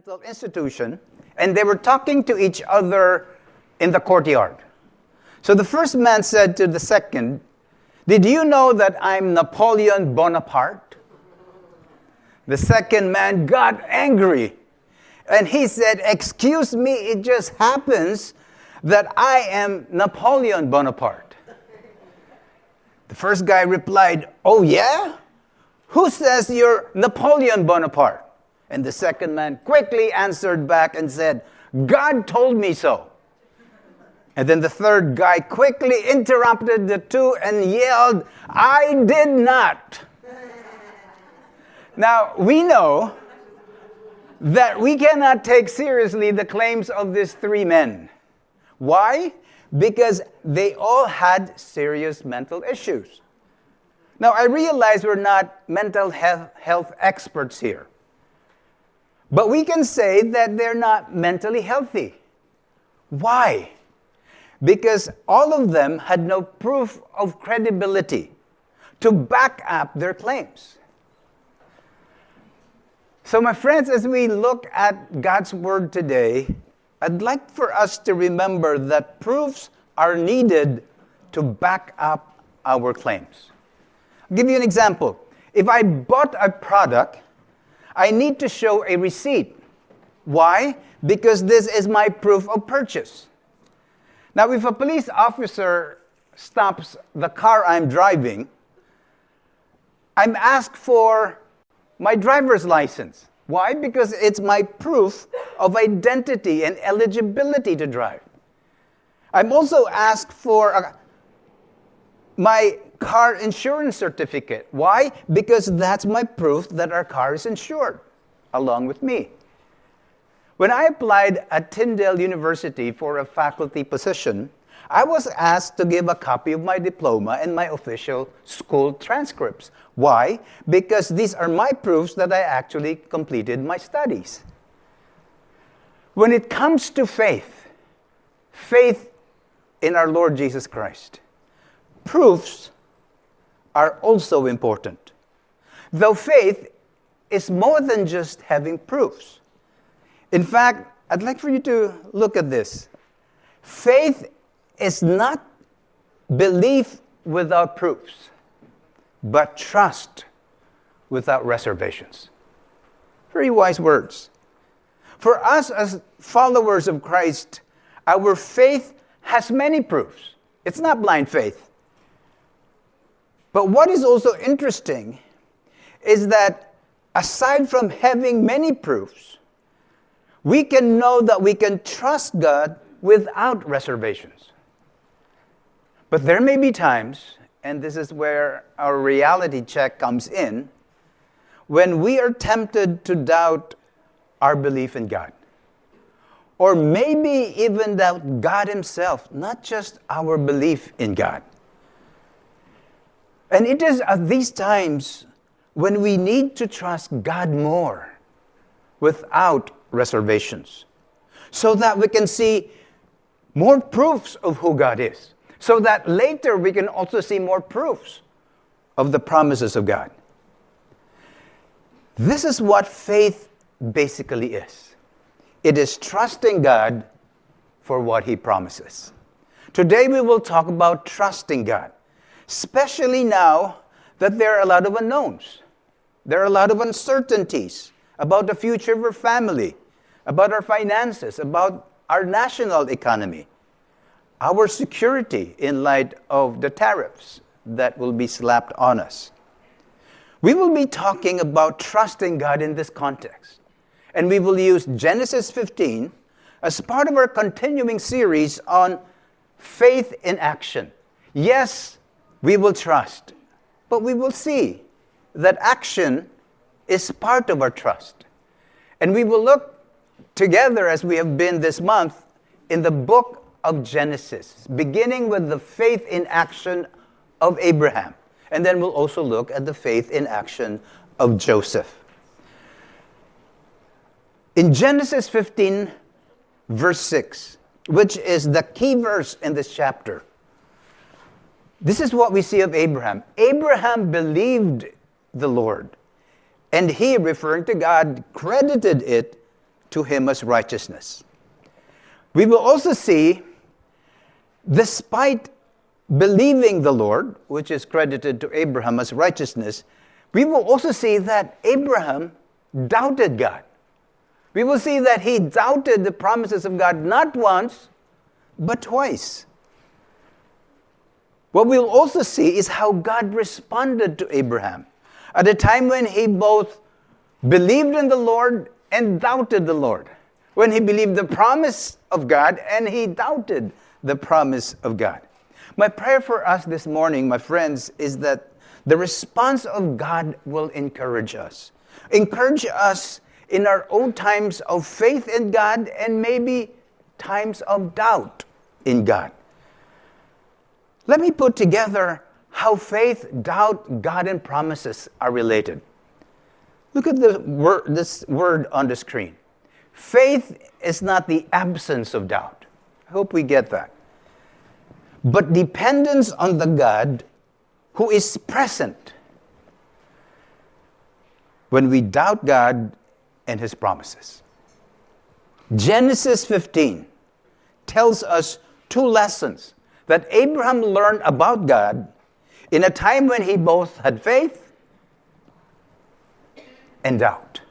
mental institution, and they were talking to each other in the courtyard. So the first man said to the second, "Did you know that I'm Napoleon Bonaparte?" The second man got angry, and he said, "Excuse me, it just happens that I am Napoleon Bonaparte." The first guy replied, "Oh yeah? Who says you're Napoleon Bonaparte?" And the second man quickly answered back and said, "God told me so." And then the third guy quickly interrupted the two and yelled, "I did not." Now, we know that we cannot take seriously the claims of these three men. Why? Because they all had serious mental issues. Now, I realize we're not mental health experts here. But we can say that they're not mentally healthy. Why? Because all of them had no proof of credibility to back up their claims. So my friends, as we look at God's Word today, I'd like for us to remember that proofs are needed to back up our claims. I'll give you an example. If I bought a product, I need to show a receipt. Why? Because this is my proof of purchase. Now, if a police officer stops the car I'm driving, I'm asked for my driver's license. Why? Because it's my proof of identity and eligibility to drive. I'm also asked for my car insurance certificate. Why? Because that's my proof that our car is insured, along with me. When I applied at Tyndale University for a faculty position, I was asked to give a copy of my diploma and my official school transcripts. Why? Because these are my proofs that I actually completed my studies. When it comes to faith in our Lord Jesus Christ, proofs are also important. Though faith is more than just having proofs. In fact, I'd like for you to look at this. Faith is not belief without proofs, but trust without reservations. Very wise words. For us as followers of Christ, our faith has many proofs. It's not blind faith. But what is also interesting is that aside from having many proofs, we can know that we can trust God without reservations. But there may be times, and this is where our reality check comes in, when we are tempted to doubt our belief in God. Or maybe even doubt God Himself, not just our belief in God. And it is at these times when we need to trust God more without reservations, so that we can see more proofs of who God is, so that later we can also see more proofs of the promises of God. This is what faith basically is. It is trusting God for what He promises. Today we will talk about trusting God, especially now that there are a lot of unknowns. There are a lot of uncertainties about the future of our family, about our finances, about our national economy, our security in light of the tariffs that will be slapped on us. We will be talking about trusting God in this context. And we will use Genesis 15 as part of our continuing series on faith in action. Yes, we will trust, but we will see that action is part of our trust. And we will look together, as we have been this month, in the book of Genesis, beginning with the faith in action of Abraham. And then we'll also look at the faith in action of Joseph. In Genesis 15, verse 6, which is the key verse in this chapter, this is what we see of Abraham. Abraham believed the Lord, and he, referring to God, credited it to him as righteousness. We will also see, despite believing the Lord, which is credited to Abraham as righteousness, we will also see that Abraham doubted God. We will see that he doubted the promises of God not once, but twice. What we'll also see is how God responded to Abraham at a time when he both believed in the Lord and doubted the Lord. When he believed the promise of God and he doubted the promise of God. My prayer for us this morning, my friends, is that the response of God will encourage us. Encourage us in our own times of faith in God and maybe times of doubt in God. Let me put together how faith, doubt, God, and promises are related. Look at this word on the screen. Faith is not the absence of doubt. I hope we get that. But dependence on the God who is present when we doubt God and his promises. Genesis 15 tells us two lessons that Abraham learned about God in a time when he both had faith and doubt.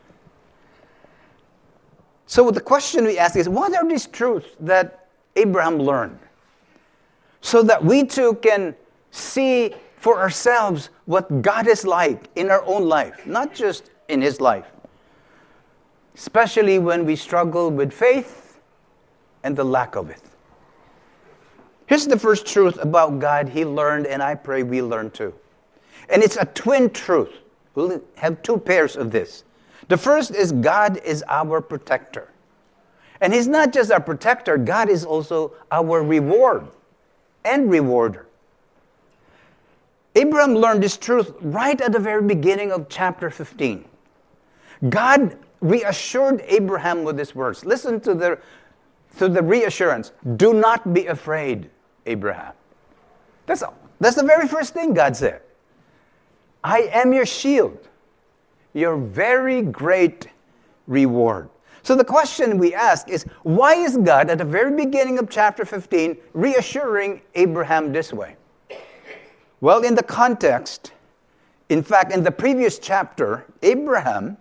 So the question we ask is, what are these truths that Abraham learned? So that we too can see for ourselves what God is like in our own life, not just in his life. Especially when we struggle with faith and the lack of it. Here's the first truth about God he learned, and I pray we learn too. And it's a twin truth. We'll have two pairs of this. The first is God is our protector. And he's not just our protector, God is also our reward and rewarder. Abram learned this truth right at the very beginning of chapter 15. God reassured Abraham with these words. Listen to the reassurance. Do not be afraid, Abraham. That's the very first thing God said. I am your shield, your very great reward. So the question we ask is, why is God at the very beginning of chapter 15 reassuring Abraham this way? Well, in the context, in fact, in the previous chapter, Abraham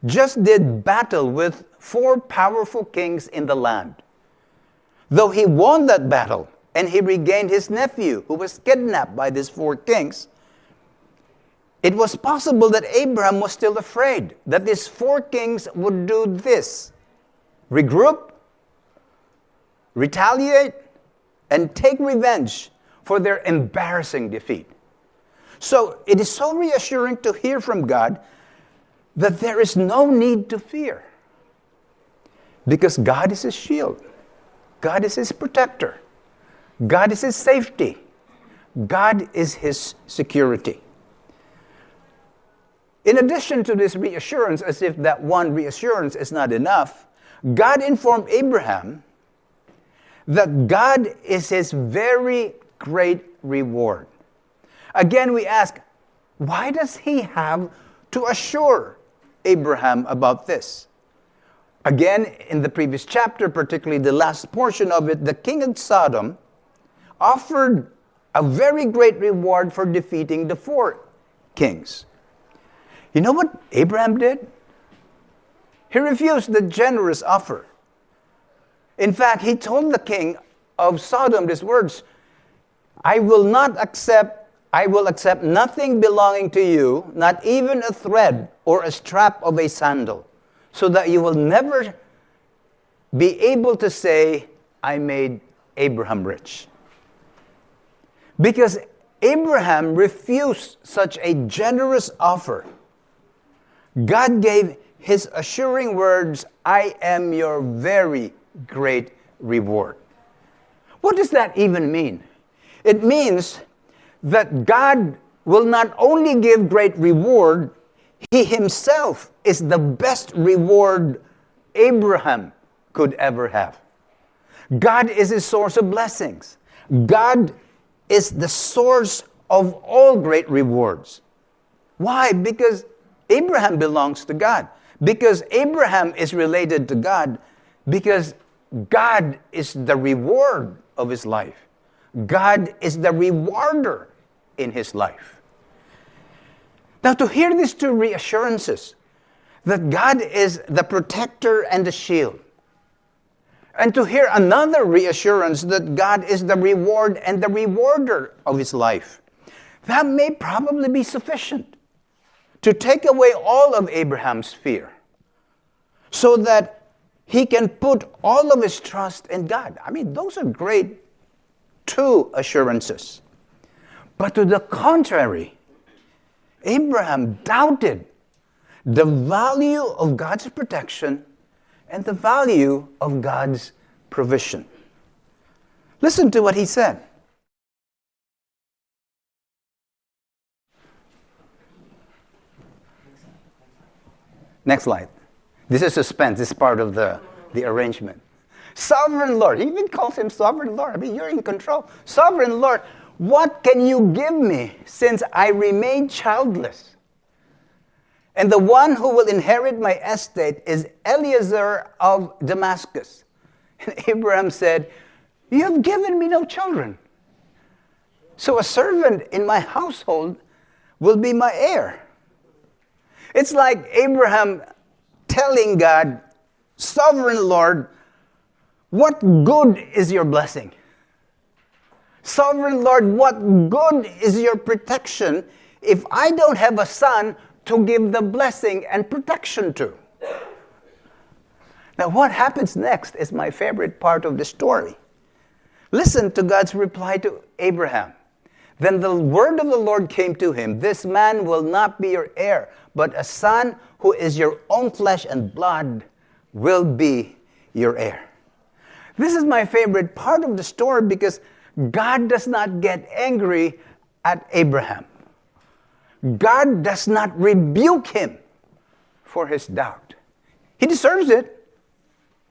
just did battle with 4 powerful kings in the land. Though he won that battle and he regained his nephew who was kidnapped by these 4 kings, it was possible that Abraham was still afraid that these 4 kings would do this: regroup, retaliate, and take revenge for their embarrassing defeat. So it is so reassuring to hear from God that there is no need to fear, because God is his shield. God is his protector. God is his safety. God is his security. In addition to this reassurance, as if that one reassurance is not enough, God informed Abraham that God is his very great reward. Again, we ask, why does he have to assure Abraham about this? Again, in the previous chapter, particularly the last portion of it, the king of Sodom offered a very great reward for defeating the 4 kings. You know what Abraham did? He refused the generous offer. In fact, he told the king of Sodom these words, I will accept nothing belonging to you, not even a thread or a strap of a sandal, so that you will never be able to say, I made Abraham rich. Because Abraham refused such a generous offer, God gave his assuring words, I am your very great reward. What does that even mean? It means that God will not only give great reward, he himself is the best reward Abraham could ever have. God is his source of blessings. God is the source of all great rewards. Why? Because Abraham belongs to God. Because Abraham is related to God, because God is the reward of his life. God is the rewarder in his life. Now, to hear these two reassurances, that God is the protector and the shield, and to hear another reassurance that God is the reward and the rewarder of his life, that may probably be sufficient to take away all of Abraham's fear, so that he can put all of his trust in God. I mean, those are great two assurances. But to the contrary, Abraham doubted the value of God's protection and the value of God's provision. Listen to what he said. Next slide. This is suspense. This is part of the arrangement. Sovereign Lord. He even calls him Sovereign Lord. I mean, you're in control. Sovereign Lord, what can you give me since I remain childless? And the one who will inherit my estate is Eliezer of Damascus. And Abraham said, you have given me no children. So a servant in my household will be my heir. It's like Abraham telling God, Sovereign Lord, what good is your blessing? Sovereign Lord, what good is your protection if I don't have a son to give the blessing and protection to? Now, what happens next is my favorite part of the story. Listen to God's reply to Abraham. Then the word of the Lord came to him, this man will not be your heir, but a son who is your own flesh and blood will be your heir. This is my favorite part of the story because God does not get angry at Abraham. God does not rebuke him for his doubt. He deserves it,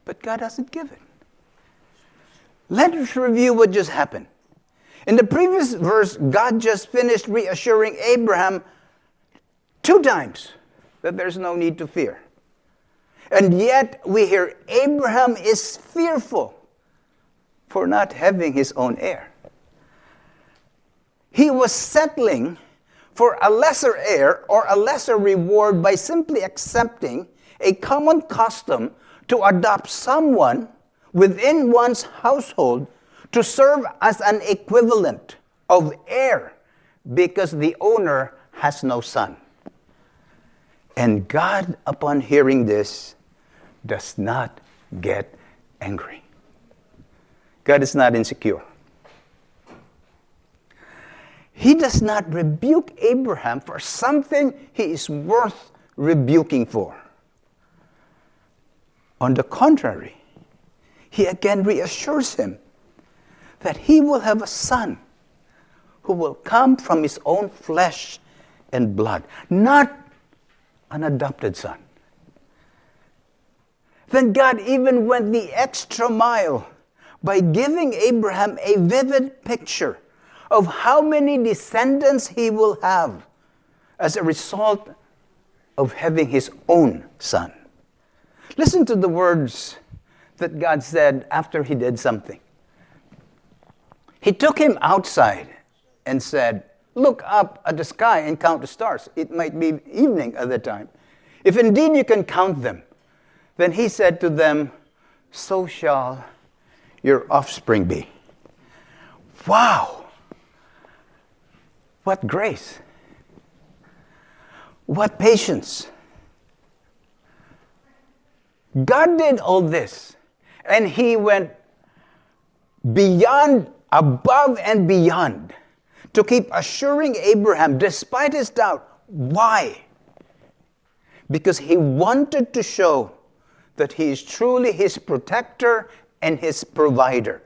but God doesn't give it. Let's review what just happened. In the previous verse, God just finished reassuring Abraham 2 times that there's no need to fear. And yet we hear Abraham is fearful for not having his own heir. He was settling for a lesser heir or a lesser reward by simply accepting a common custom to adopt someone within one's household to serve as an equivalent of heir because the owner has no son. And God, upon hearing this, does not get angry. God is not insecure. He does not rebuke Abraham for something he is worth rebuking for. On the contrary, he again reassures him that he will have a son who will come from his own flesh and blood, not an adopted son. Then God even went the extra mile by giving Abraham a vivid picture of how many descendants he will have as a result of having his own son. Listen to the words that God said after he did something. He took him outside and said, look up at the sky and count the stars. It might be evening at the time. If indeed you can count them, then he said to them, so shall your offspring be. Wow! What grace! What patience! God did all this, and he went beyond, above and beyond, to keep assuring Abraham, despite his doubt. Why? Because he wanted to show that he is truly his protector and his provider,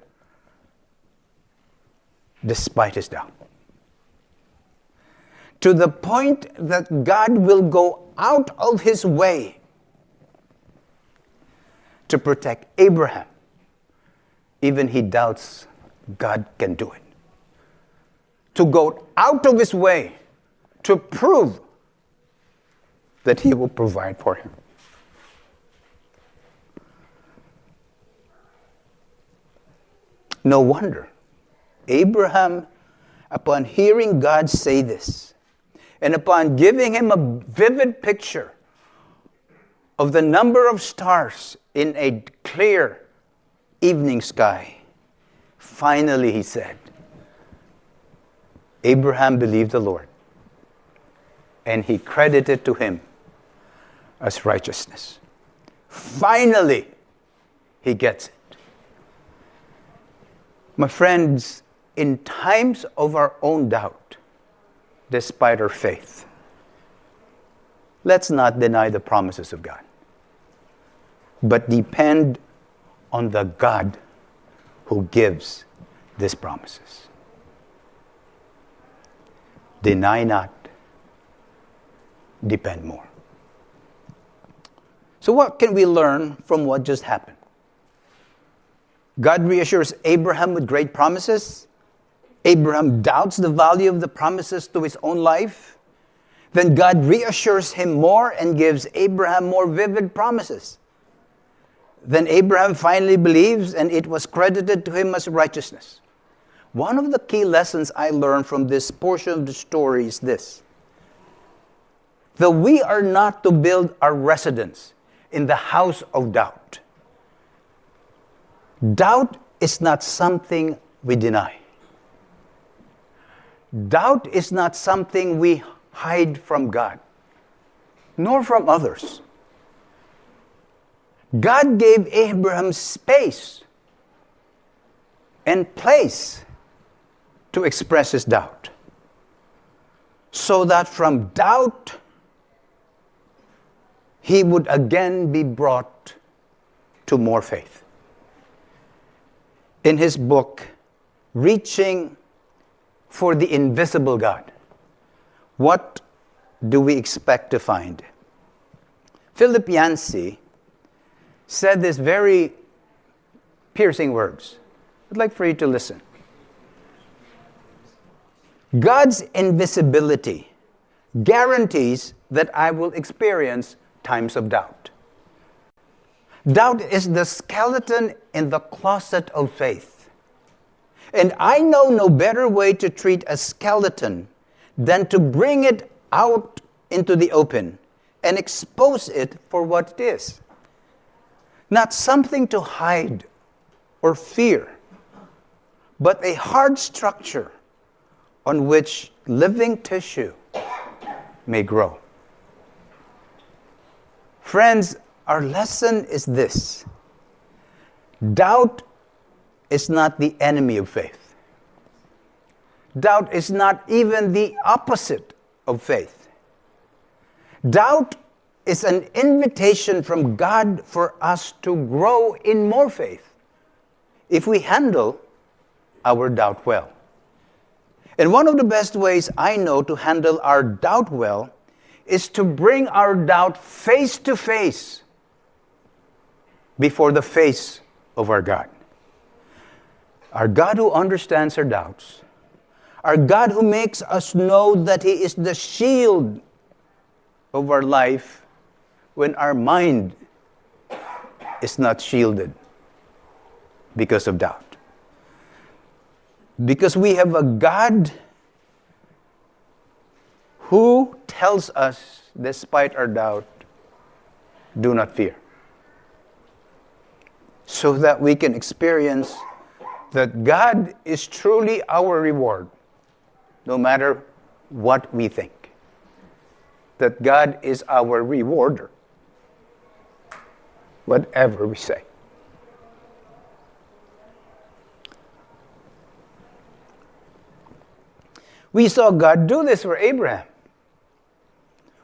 despite his doubt. To the point that God will go out of his way to protect Abraham. Even he doubts God can do it. To go out of his way to prove that he will provide for him. No wonder Abraham, upon hearing God say this, and upon giving him a vivid picture of the number of stars in a clear evening sky, finally he said, Abraham believed the Lord, and he credited to him as righteousness. Finally, he gets it. My friends, in times of our own doubt, despite our faith, let's not deny the promises of God, but depend on the God who gives these promises. Deny not, depend more. So what can we learn from what just happened? God reassures Abraham with great promises. Abraham doubts the value of the promises to his own life. Then God reassures him more and gives Abraham more vivid promises. Then Abraham finally believes, and it was credited to him as righteousness. One of the key lessons I learned from this portion of the story is this: that we are not to build our residence in the house of doubt. Doubt is not something we deny. Doubt is not something we hide from God, nor from others. God gave Abraham space and place to express his doubt, so that from doubt he would again be brought to more faith. In his book, Reaching for the Invisible God, what do we expect to find? Philip Yancey said these very piercing words. I'd like for you to listen. God's invisibility guarantees that I will experience times of doubt. Doubt is the skeleton in the closet of faith. And I know no better way to treat a skeleton than to bring it out into the open and expose it for what it is. Not something to hide or fear, but a hard structure on which living tissue may grow. Friends, our lesson is this: doubt is not the enemy of faith. Doubt is not even the opposite of faith. Doubt is an invitation from God for us to grow in more faith if we handle our doubt well. And one of the best ways I know to handle our doubt well is to bring our doubt face to face before the face of our God. Our God who understands our doubts. Our God who makes us know that He is the shield of our life when our mind is not shielded because of doubt. Because we have a God who tells us, despite our doubt, do not fear. So that we can experience that God is truly our reward, no matter what we think. That God is our rewarder, whatever we say. We saw God do this for Abraham,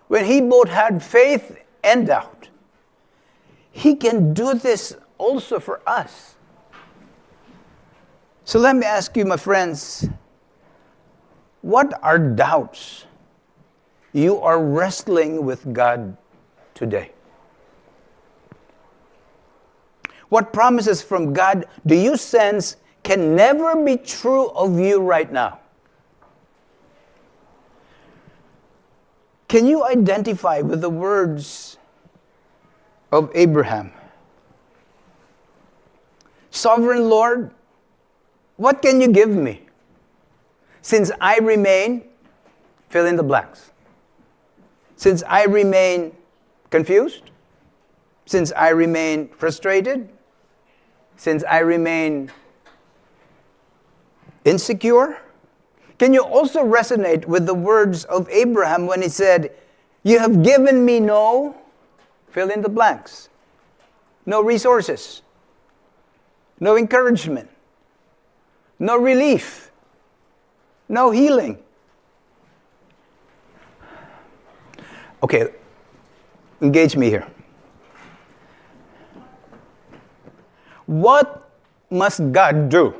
when he both had faith and doubt. He can do this also for us. So let me ask you, my friends, what are doubts you are wrestling with God today? What promises from God do you sense can never be true of you right now? Can you identify with the words of Abraham? Sovereign Lord, What can you give me? Since I remain, fill in the blanks. Since I remain confused, since I remain frustrated, since I remain insecure. Can you also resonate with the words of Abraham when he said, you have given me no, fill in the blanks, no resources, no encouragement, no relief, no healing. Okay, engage me here. What must God do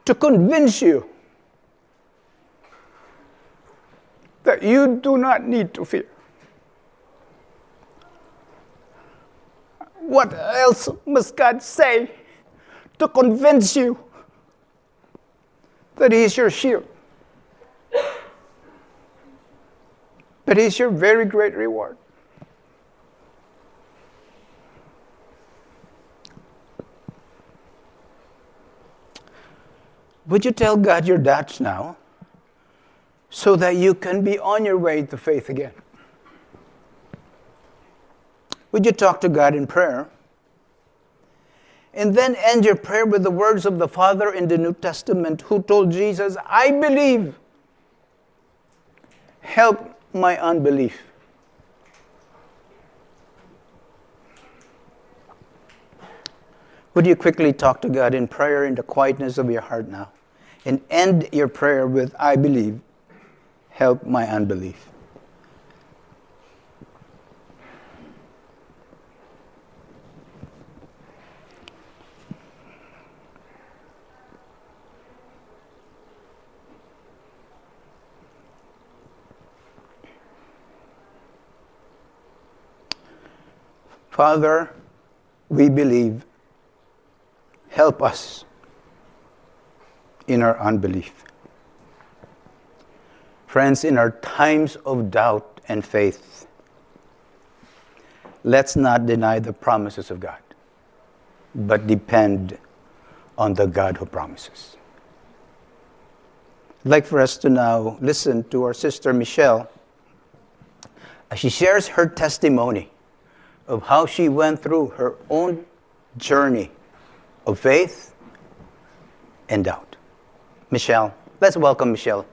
to convince you that you do not need to fear? What else must God say to convince you that He is your shield? That He is your very great reward? Would you tell God your doubts now so that you can be on your way to faith again? Would you talk to God in prayer? And then end your prayer with the words of the Father in the New Testament who told Jesus, I believe. Help my unbelief. Would you quickly talk to God in prayer in the quietness of your heart now? And end your prayer with, I believe, help my unbelief. Father, we believe. Help us in our unbelief. Friends, in our times of doubt and faith, let's not deny the promises of God, but depend on the God who promises. I'd like for us to now listen to our sister Michelle as she shares her testimony of how she went through her own journey of faith and doubt. Michelle, let's welcome Michelle.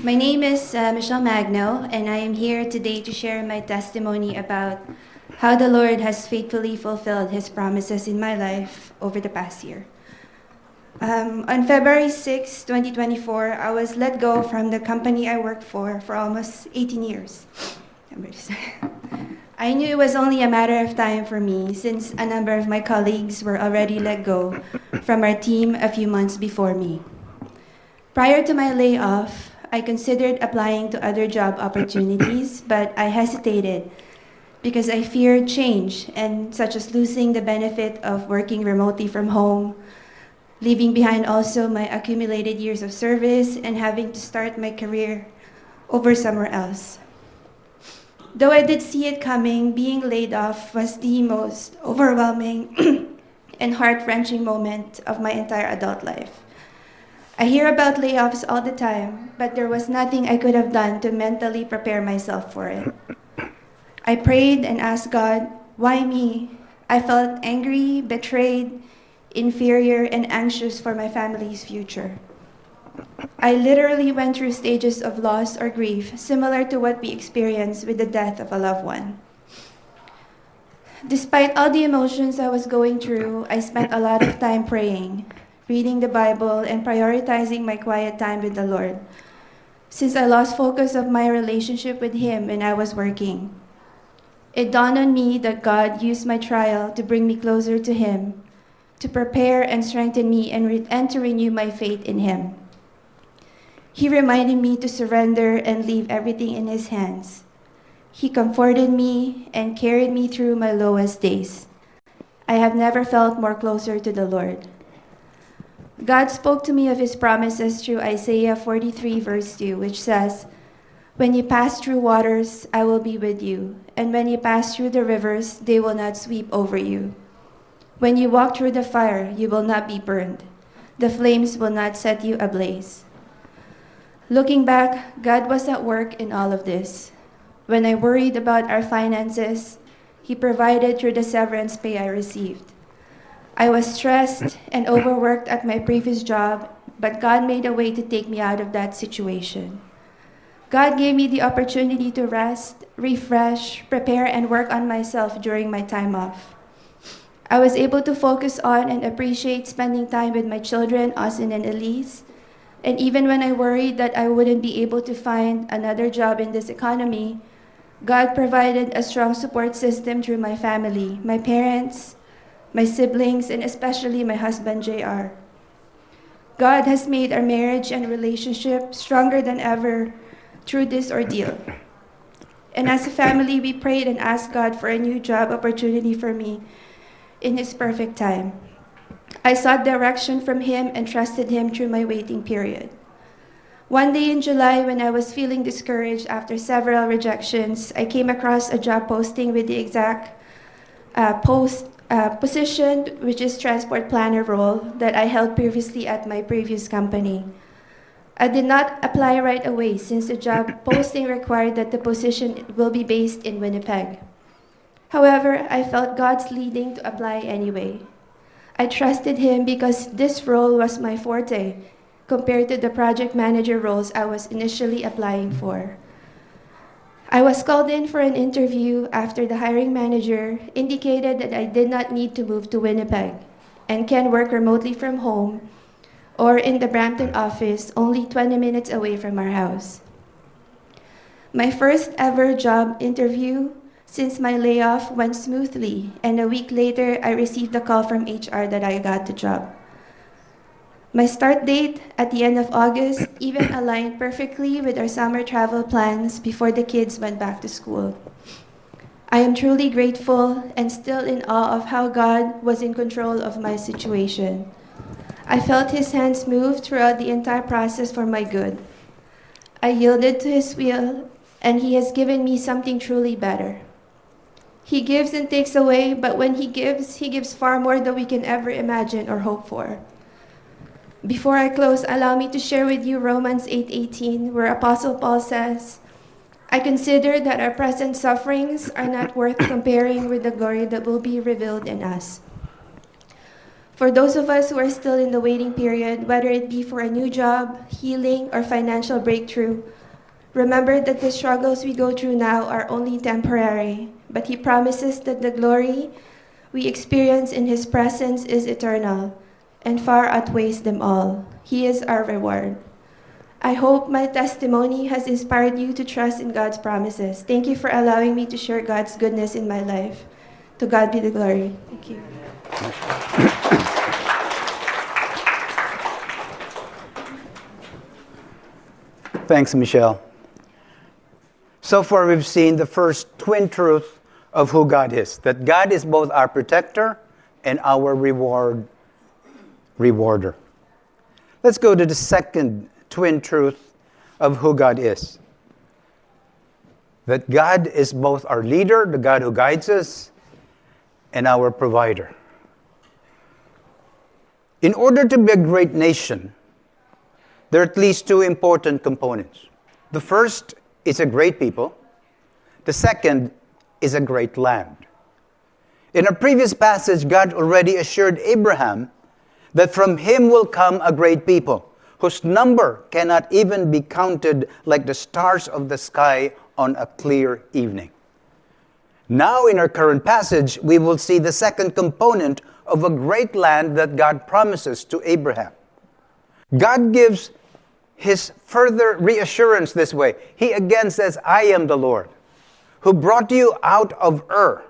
My name is Michelle Magno, and I am here today to share my testimony about how the Lord has faithfully fulfilled His promises in my life over the past year. On February 6, 2024, I was let go from the company I worked for almost 18 years. I knew it was only a matter of time for me since a number of my colleagues were already let go from our team a few months before me. Prior to my layoff, I considered applying to other job opportunities, but I hesitated because I feared change, and such as losing the benefit of working remotely from home, leaving behind also my accumulated years of service, and having to start my career over somewhere else. Though I did see it coming, being laid off was the most overwhelming and heart-wrenching moment of my entire adult life. I hear about layoffs all the time, but there was nothing I could have done to mentally prepare myself for it. I prayed and asked God, why me? I felt angry, betrayed, inferior, and anxious for my family's future. I literally went through stages of loss or grief, similar to what we experience with the death of a loved one. Despite all the emotions I was going through, I spent a lot of time praying. reading the Bible, and prioritizing my quiet time with the Lord, since I lost focus of my relationship with Him when I was working. It dawned on me that God used my trial to bring me closer to Him, to prepare and strengthen me and to renew my faith in Him. He reminded me to surrender and leave everything in His hands. He comforted me and carried me through my lowest days. I have never felt more closer to the Lord. God spoke to me of His promises through Isaiah 43 verse 2, which says, "When you pass through waters, I will be with you, and when you pass through the rivers, they will not sweep over you. When you walk through the fire, you will not be burned. The flames will not set you ablaze." Looking back, God was at work in all of this. When I worried about our finances, He provided through the severance pay I received. I was stressed and overworked at my previous job, but God made a way to take me out of that situation. God gave me the opportunity to rest, refresh, prepare, and work on myself during my time off. I was able to focus on and appreciate spending time with my children, Austin and Elise. And even when I worried that I wouldn't be able to find another job in this economy, God provided a strong support system through my family, my parents, my siblings, and especially my husband, JR. God has made our marriage and relationship stronger than ever through this ordeal. And as a family, we prayed and asked God for a new job opportunity for me in His perfect time. I sought direction from Him and trusted Him through my waiting period. One day in July, when I was feeling discouraged after several rejections, I came across a job posting with the exact position, which is transport planner role, that I held previously at my previous company. I did not apply right away since the job posting required that the position will be based in Winnipeg. However, I felt God's leading to apply anyway. I trusted Him because this role was my forte compared to the project manager roles I was initially applying for. I was called in for an interview after the hiring manager indicated that I did not need to move to Winnipeg and can work remotely from home or in the Brampton office, only 20 minutes away from our house. My first ever job interview since my layoff went smoothly, and a week later, I received a call from HR that I got the job. My start date at the end of August even aligned perfectly with our summer travel plans before the kids went back to school. I am truly grateful and still in awe of how God was in control of my situation. I felt His hands move throughout the entire process for my good. I yielded to His will, and He has given me something truly better. He gives and takes away, but when He gives far more than we can ever imagine or hope for. Before I close, allow me to share with you Romans 8:18, where Apostle Paul says, "I consider that our present sufferings are not worth comparing with the glory that will be revealed in us." For those of us who are still in the waiting period, whether it be for a new job, healing, or financial breakthrough, remember that the struggles we go through now are only temporary, but He promises that the glory we experience in His presence is eternal and far outweighs them all. He is our reward. I hope my testimony has inspired you to trust in God's promises. Thank you for allowing me to share God's goodness in my life. To God be the glory. Thank you. Thanks, Michelle. So far, we've seen the first twin truth of who God is, that God is both our protector and our rewarder. Let's go to the second twin truth of who God is, that God is both our leader, the God who guides us, and our provider. In order to be a great nation, there are at least two important components. The first is a great people. The second is a great land. In a previous passage, God already assured Abraham that from him will come a great people, whose number cannot even be counted like the stars of the sky on a clear evening. Now, in our current passage, we will see the second component of a great land that God promises to Abraham. God gives his further reassurance this way. He again says, I am the Lord, who brought you out of Ur,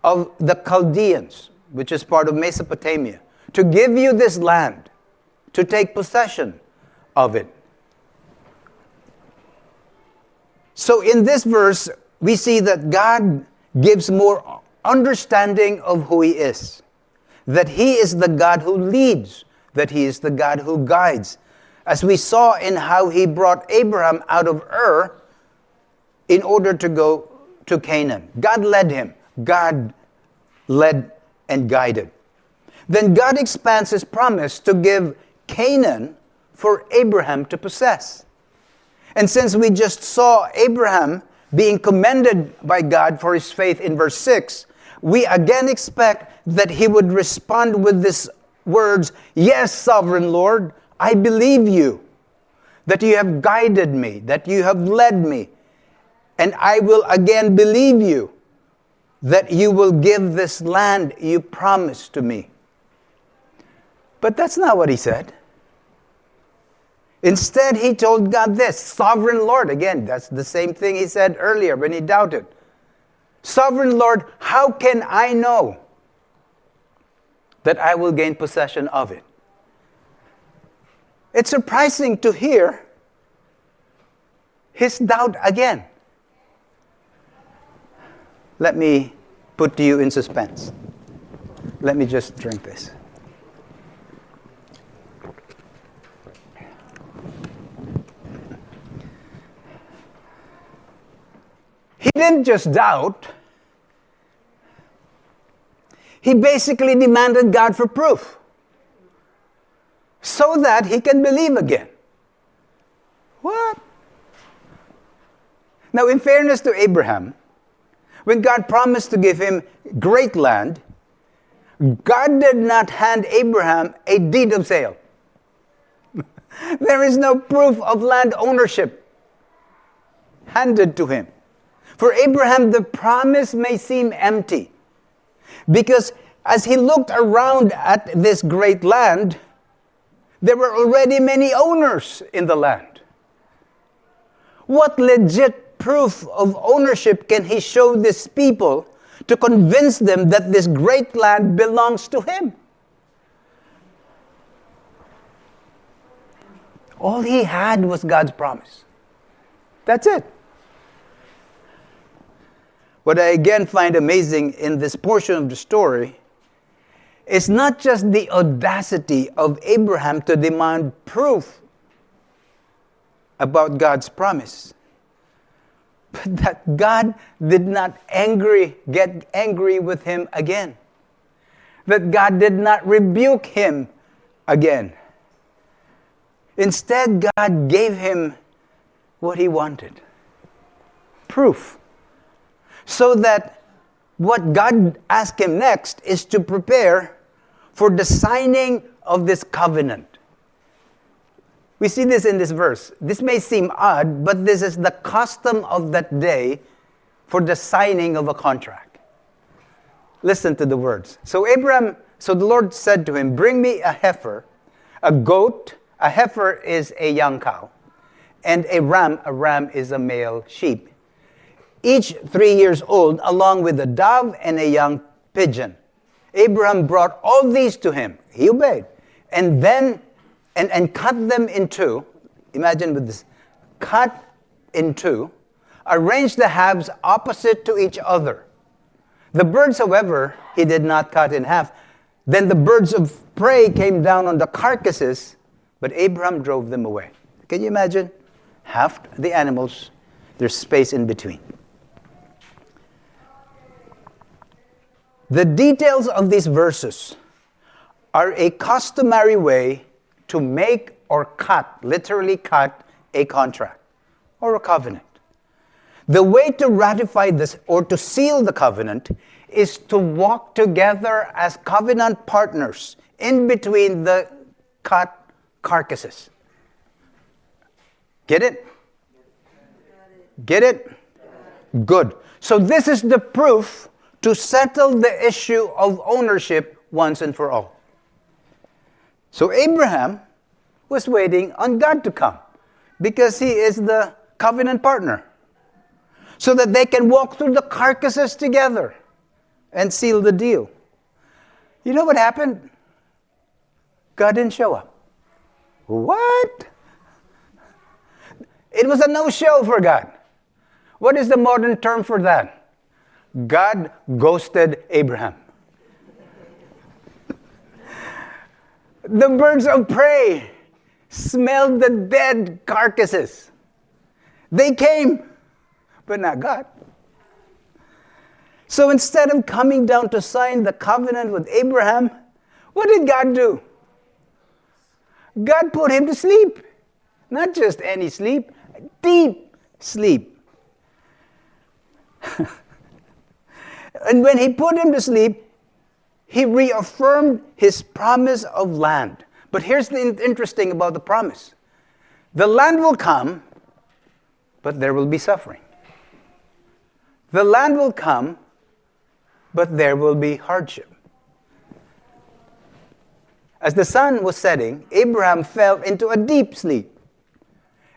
of the Chaldeans, which is part of Mesopotamia, to give you this land, to take possession of it. So in this verse, we see that God gives more understanding of who he is. That he is the God who leads, that he is the God who guides. As we saw in how he brought Abraham out of Ur in order to go to Canaan. God led him. God led and guided. Then God expands his promise to give Canaan for Abraham to possess. And since we just saw Abraham being commended by God for his faith in verse 6, we again expect that he would respond with these words, yes, sovereign Lord, I believe you, that you have guided me, that you have led me, and I will again believe you, that you will give this land you promised to me. But that's not what he said. Instead, he told God this, sovereign Lord. Again, that's the same thing he said earlier when he doubted. Sovereign Lord, how can I know that I will gain possession of it? It's surprising to hear his doubt again. Let me put you in suspense. Let me just drink this. He didn't just doubt. He basically demanded God for proof so that he can believe again. What? Now, in fairness to Abraham, when God promised to give him great land, God did not hand Abraham a deed of sale. There is no proof of land ownership handed to him. For Abraham, the promise may seem empty, because as he looked around at this great land, there were already many owners in the land. What legit proof of ownership can he show these people to convince them that this great land belongs to him? All he had was God's promise. That's it. What I again find amazing in this portion of the story is not just the audacity of Abraham to demand proof about God's promise, but that God did not get angry with him again. That God did not rebuke him again. Instead, God gave him what he wanted. Proof. So that what God asked him next is to prepare for the signing of this covenant. We see this in this verse. This may seem odd, but this is the custom of that day for the signing of a contract. Listen to the words. So the Lord said to him, bring me a heifer, a goat. A heifer is a young cow, and a ram is a male sheep, each 3 years old, along with a dove and a young pigeon. Abraham brought all these to him. He obeyed. And then, and cut them in two. Imagine with this. Cut in two. Arranged the halves opposite to each other. The birds, however, he did not cut in half. Then the birds of prey came down on the carcasses, but Abraham drove them away. Can you imagine? Half the animals, there's space in between. The details of these verses are a customary way to make or cut, literally cut, a contract or a covenant. The way to ratify this or to seal the covenant is to walk together as covenant partners in between the cut carcasses. Get it? Get it? Good. So this is the proof to settle the issue of ownership once and for all. So Abraham was waiting on God to come because he is the covenant partner, so that they can walk through the carcasses together and seal the deal. You know what happened? God didn't show up. What? It was a no-show for God. What is the modern term for that? God ghosted Abraham. The birds of prey smelled the dead carcasses. They came, but not God. So instead of coming down to sign the covenant with Abraham, what did God do? God put him to sleep. Not just any sleep, deep sleep. And when he put him to sleep, he reaffirmed his promise of land. But here's the interesting about the promise. The land will come, but there will be suffering. The land will come, but there will be hardship. As the sun was setting, Abraham fell into a deep sleep.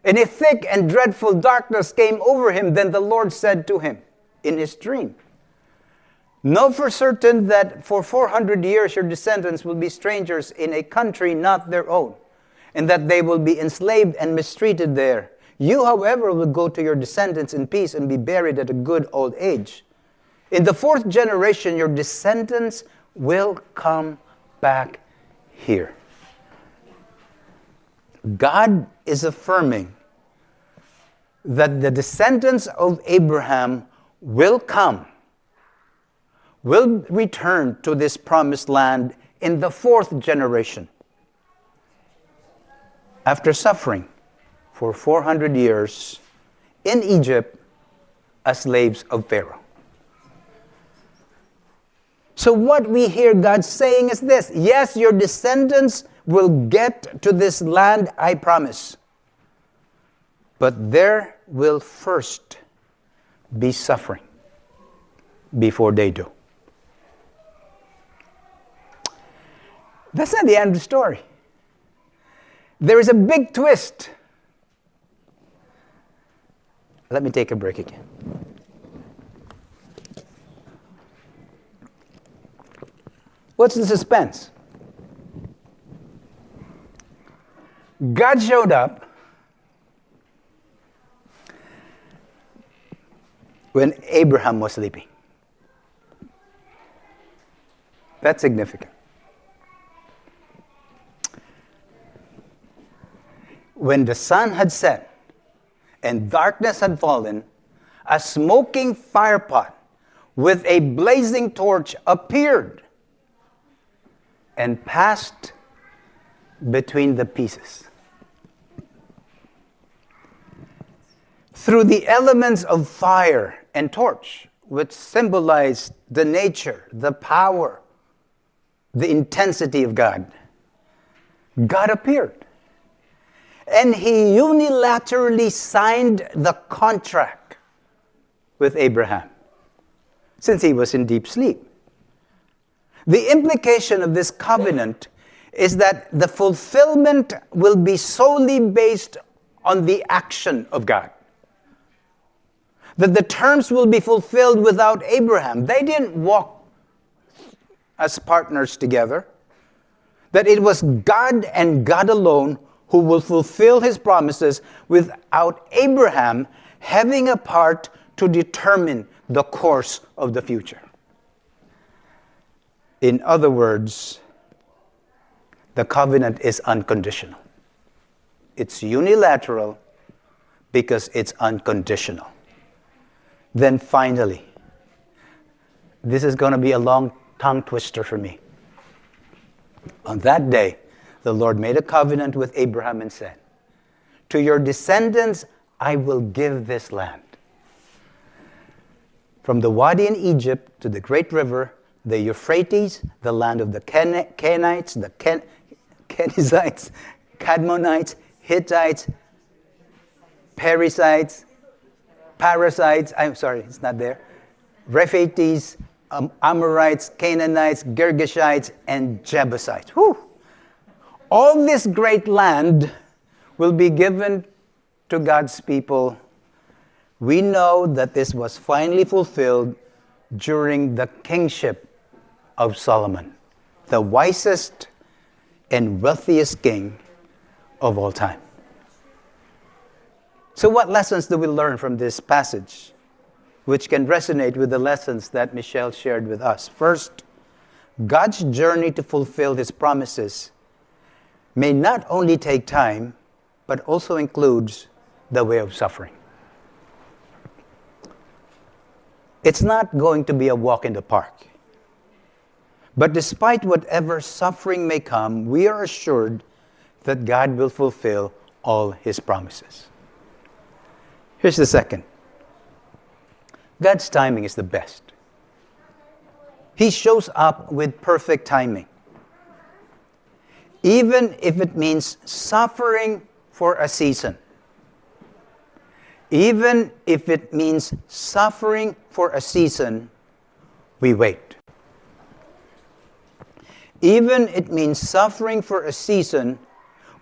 And a thick and dreadful darkness came over him. Then the Lord said to him in his dream, "Know for certain that for 400 years your descendants will be strangers in a country not their own, and that they will be enslaved and mistreated there. You, however, will go to your descendants in peace and be buried at a good old age. In the 4th generation, your descendants will come back here." God is affirming that the descendants of Abraham will come, will return to this promised land in the 4th generation, after suffering for 400 years in Egypt as slaves of Pharaoh. So what we hear God saying is this: yes, your descendants will get to this land I promise, but there will first be suffering before they do. That's not the end of the story. There is a big twist. Let me take a break again. What's the suspense? God showed up when Abraham was sleeping. That's significant. When the sun had set and darkness had fallen, a smoking firepot with a blazing torch appeared and passed between the pieces. Through the elements of fire and torch, which symbolize the nature, the power, the intensity of God, God appeared. And he unilaterally signed the contract with Abraham, since he was in deep sleep. The implication of this covenant is that the fulfillment will be solely based on the action of God. That the terms will be fulfilled without Abraham. They didn't walk as partners together. That it was God and God alone who will fulfill his promises without Abraham having a part to determine the course of the future. In other words, the covenant is unconditional. It's unilateral because it's unconditional. Then finally, this is going to be a long tongue twister for me. On that day, the Lord made a covenant with Abraham and said, "To your descendants I will give this land. From the Wadi in Egypt to the great river, the Euphrates, the land of the Canaanites, the Kenizzites, Cadmonites, Hittites, Perizzites, Parasites, I'm sorry, it's not there, Rephates, Amorites, Canaanites, Girgashites, and Jebusites. Whew. All this great land will be given to God's people. We know that this was finally fulfilled during the kingship of Solomon, the wisest and wealthiest king of all time. So what lessons do we learn from this passage, which can resonate with the lessons that Michelle shared with us? First, God's journey to fulfill his promises may not only take time, but also includes the way of suffering. It's not going to be a walk in the park. But despite whatever suffering may come, we are assured that God will fulfill all his promises. Here's the second. God's timing is the best. He shows up with perfect timing. Even if it means suffering for a season. Even if it means suffering for a season, we wait. Even if it means suffering for a season,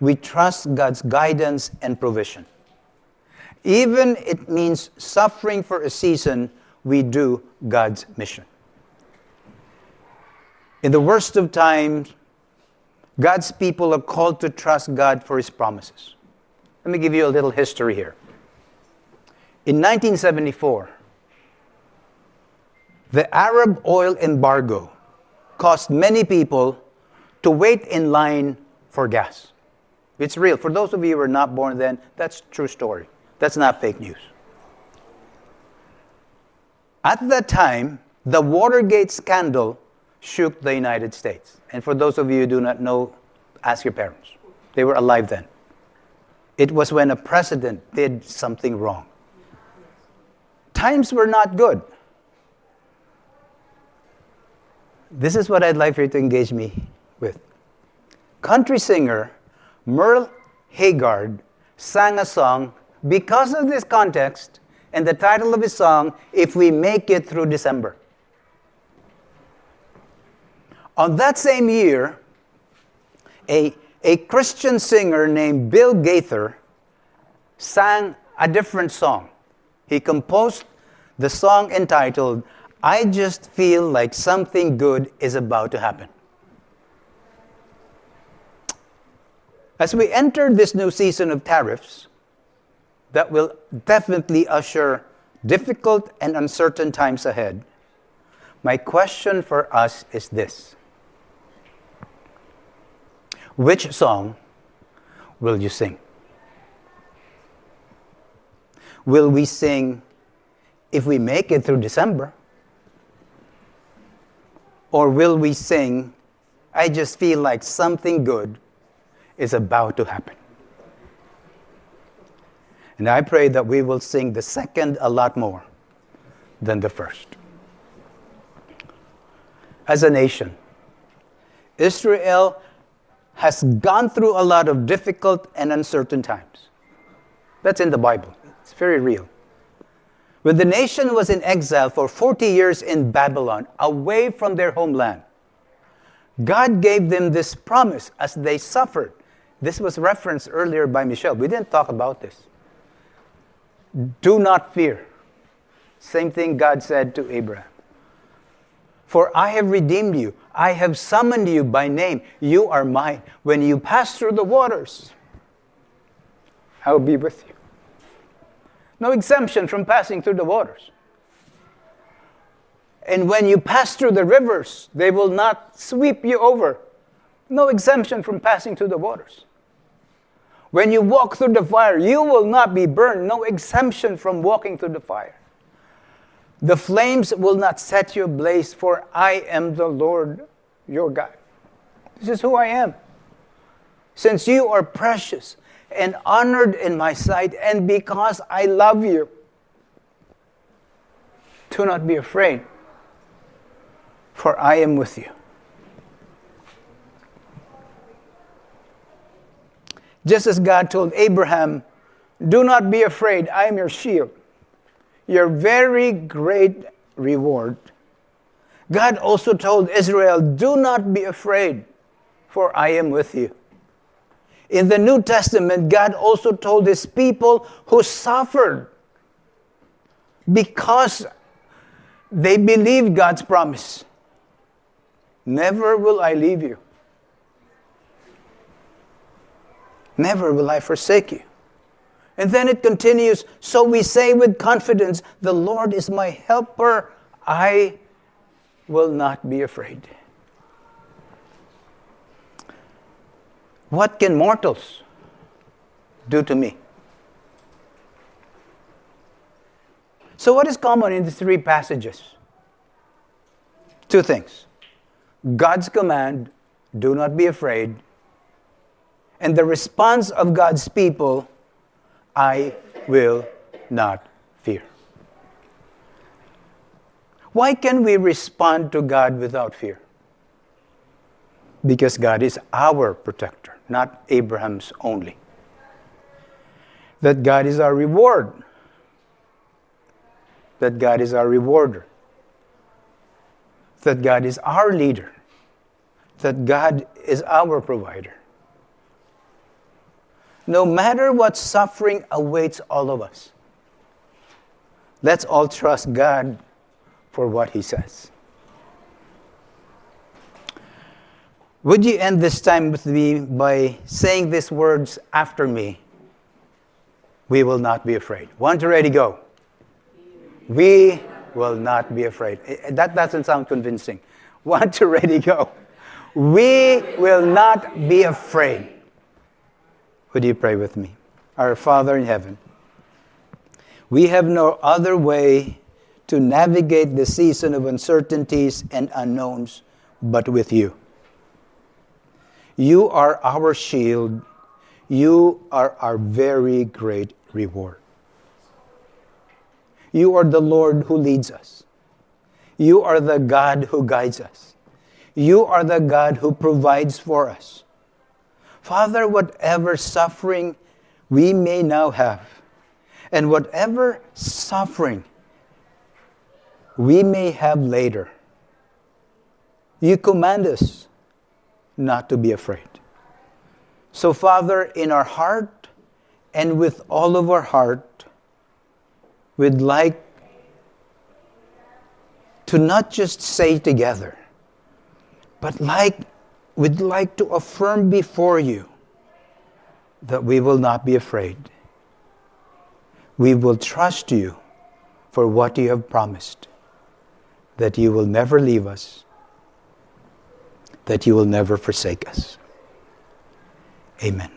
we trust God's guidance and provision. Even if it means suffering for a season, we do God's mission. In the worst of times, God's people are called to trust God for his promises. Let me give you a little history here. In 1974, the Arab oil embargo caused many people to wait in line for gas. It's real. For those of you who were not born then, that's a true story. That's not fake news. At that time, the Watergate scandal shook the United States. And for those of you who do not know, ask your parents. They were alive then. It was when a president did something wrong. Times were not good. This is what I'd like for you to engage me with. Country singer Merle Haggard sang a song because of this context, and the title of his song, If We Make It Through December. On that same year, a Christian singer named Bill Gaither sang a different song. He composed the song entitled, I Just Feel Like Something Good Is About to Happen. As we enter this new season of tariffs, that will definitely usher difficult and uncertain times ahead, my question for us is this. Which song will you sing? Will we sing If We Make It Through December? Or will we sing I Just Feel Like Something Good Is About to Happen? And I pray that we will sing the second a lot more than the first. As a nation, Israel has gone through a lot of difficult and uncertain times. That's in the Bible. It's very real. When the nation was in exile for 40 years in Babylon, away from their homeland, God gave them this promise as they suffered. This was referenced earlier by Michelle. We didn't talk about this. Do not fear. Same thing God said to Abram. For I have redeemed you. I have summoned you by name. You are mine. When you pass through the waters, I will be with you. No exemption from passing through the waters. And when you pass through the rivers, they will not sweep you over. No exemption from passing through the waters. When you walk through the fire, you will not be burned. No exemption from walking through the fire. The flames will not set you ablaze, for I am the Lord your God. This is who I am. Since you are precious and honored in my sight, and because I love you, do not be afraid, for I am with you. Just as God told Abraham, do not be afraid, I am your shield, your very great reward. God also told Israel, do not be afraid, for I am with you. In the New Testament, God also told his people who suffered because they believed God's promise, never will I leave you. Never will I forsake you. And then it continues, so we say with confidence, the Lord is my helper, I will not be afraid. What can mortals do to me? So what is common in the three passages? Two things. God's command, do not be afraid, and the response of God's people, I will not fear. Why can we respond to God without fear? Because God is our protector, not Abraham's only. That God is our reward. That God is our rewarder. That God is our leader. That God is our provider. No matter what suffering awaits all of us, let's all trust God for what He says. Would you end this time with me by saying these words after me? We will not be afraid. 1, 2, ready, go. We will not be afraid. That doesn't sound convincing. 1, 2, ready, go. We will not be afraid. Would you pray with me? Our Father in heaven, we have no other way to navigate the season of uncertainties and unknowns but with you. You are our shield. You are our very great reward. You are the Lord who leads us. You are the God who guides us. You are the God who provides for us. Father, whatever suffering we may now have, and whatever suffering we may have later, you command us not to be afraid. So, Father, in our heart and with all of our heart, we'd like to not just say together, but we'd like to affirm before you that we will not be afraid. We will trust you for what you have promised, that you will never leave us, that you will never forsake us. Amen.